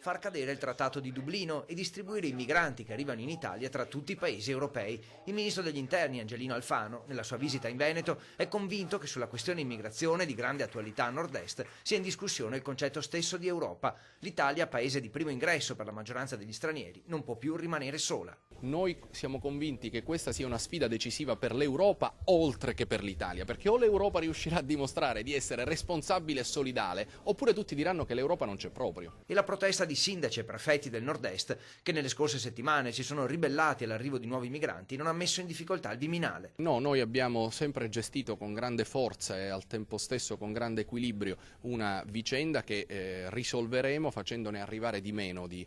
far cadere il Trattato di Dublino e distribuire i migranti che arrivano in Italia tra tutti i paesi europei. Il ministro degli Interni, Angelino Alfano, nella sua visita in Veneto, è convinto che sulla questione immigrazione di grande attualità a nord-est sia in discussione il concetto stesso di Europa. L'Italia, paese di primo ingresso per la maggioranza degli stranieri, non può più rimanere sola. Noi siamo convinti che questa sia una sfida decisiva per l'Europa oltre che per l'Italia, perché o l'Europa riuscirà a dimostrare di essere responsabile e solidale, oppure tutti diranno che l'Europa non c'è proprio. E la protesta di sindaci e prefetti del nord-est, che nelle scorse settimane si sono ribellati all'arrivo di nuovi migranti, non ha messo in difficoltà il Viminale. No, noi abbiamo sempre gestito con grande forza e al tempo stesso con grande equilibrio una vicenda che risolveremo facendone arrivare di meno di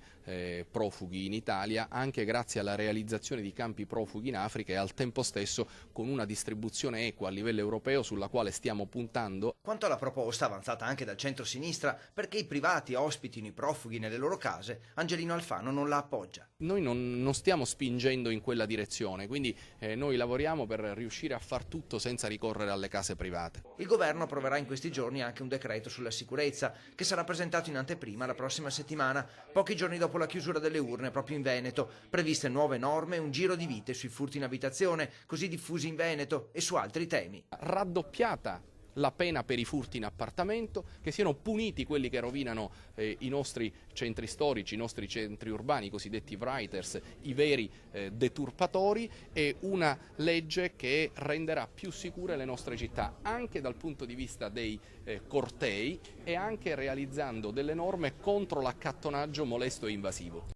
profughi in Italia, anche grazie alla realizzazione di campi profughi in Africa e al tempo stesso con una distribuzione equa a livello europeo sulla quale stiamo puntando. Quanto alla proposta avanzata anche dal centro-sinistra perché i privati ospitino i profughi nelle loro case, Angelino Alfano non la appoggia. Noi non stiamo spingendo in quella direzione, quindi noi lavoriamo per riuscire a far tutto senza ricorrere alle case private. Il governo approverà in questi giorni anche un decreto sulla sicurezza che sarà presentato in anteprima la prossima settimana, pochi giorni dopo la chiusura delle urne proprio in Veneto, previste nuove norme e un giro di vite sui furti in abitazione, così diffusi in Veneto, e su altri temi. Raddoppiata la pena per i furti in appartamento, che siano puniti quelli che rovinano i nostri centri storici, i nostri centri urbani, i cosiddetti writers, i veri deturpatori, e una legge che renderà più sicure le nostre città, anche dal punto di vista dei cortei e anche realizzando delle norme contro l'accattonaggio molesto e invasivo.